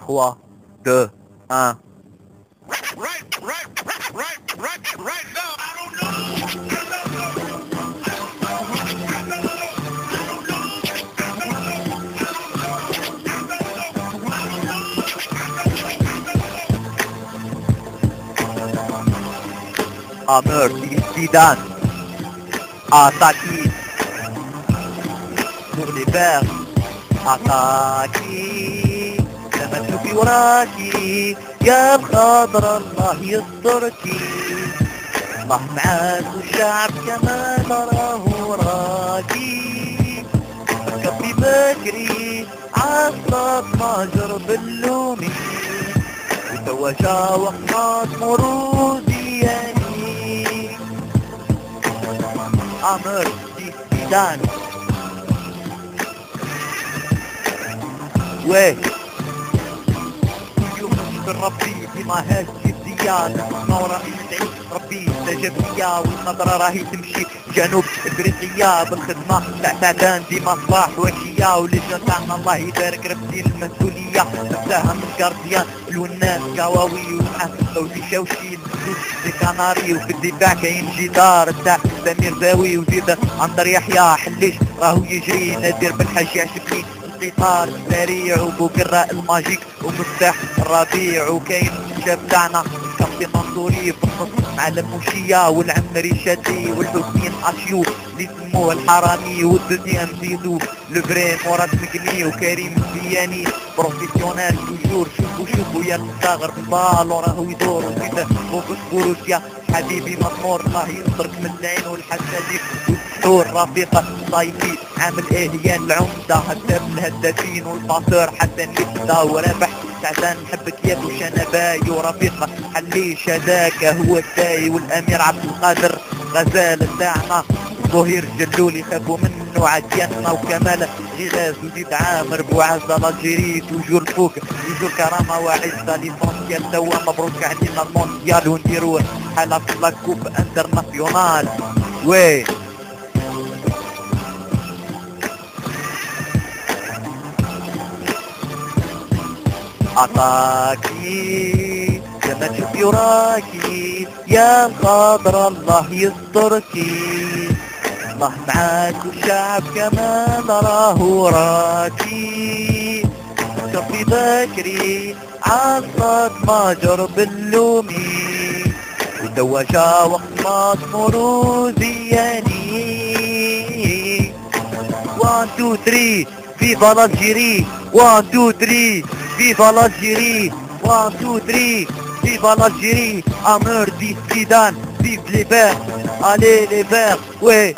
3, 2, 1. Right now, I don't know. Amr Zidane attaque sur les verts. عطاكي لما تشوفي وراكي يا الخضرا الله يستركي. الله معاك والشعب كمان راه وراكي. ركبي بكري عالصلاة ماجر باللومي وتوا جا وقت مرور دياني. عمر زيدان ويه يوم نشكر ربي ديما هاز الزيادة نورا ندعي ربي استجاب ليا والنظرة راهي تمشي جنوب افريقيا بالخدمة تاع ديما صباح وعشية ولجنة تاعنا الله يبارك ربي المسؤولية نفسها من كارديان الوناس كواوي ومعاه فوزي شاوشي في كناري وفي الدفاع كاين جدار تاع سمير زاوي وزيد عنتر يحيى حليش راهو يجري نادر بالحاج يعجبني القطار السريع وبوكرة الماجيك ومفتاح الربيع وكاين الشاب تاعنا الكابتن منصوري في النص مع الموشية والعمري شادي والحسين اشيو اللي سموه الحرامي والدنيا نزيدو لفري مراد مقني وكريم الزياني بروفيسيونيل توجور. شوفوا يا الصغر بالبالون راهو يدور وزيد فوق بروسيا حبيبي مطمور الله ينصرك من العين والحسادين والسحور رفيقة صايفي عامل اهليان العمدة هداف الهدافين والباصور حتى نبدا ورابح تعزان نحبك يا ابو شنباي ورفيقة حليش هذاك هو الداي والامير عبد القادر غزال تاعنا ظهير جلول يخافوا منه عدياننا وكمال غلاس وزيد عامر بوعزة الجيري توجور الفوق توجور كرامة وعزة ليسونسيال توا مبروك علينا المونديال ونديرو حالة في لاكوب انترناسيونال. وي عطاكي لما تشوفي وراكي يا الخضرا الله يستركي. الله معاك والشعب كمان راه وراكي. شوفي بكري عالصاد ماجر باللومي وتوا جا وقت ما تمرو زياني. 1 2 3 فيفا الجيري 1 2 3 فيفا الجيري 1 2 3 فيفا الجيري. Amr Zidane vive les verts allez les verts ouais.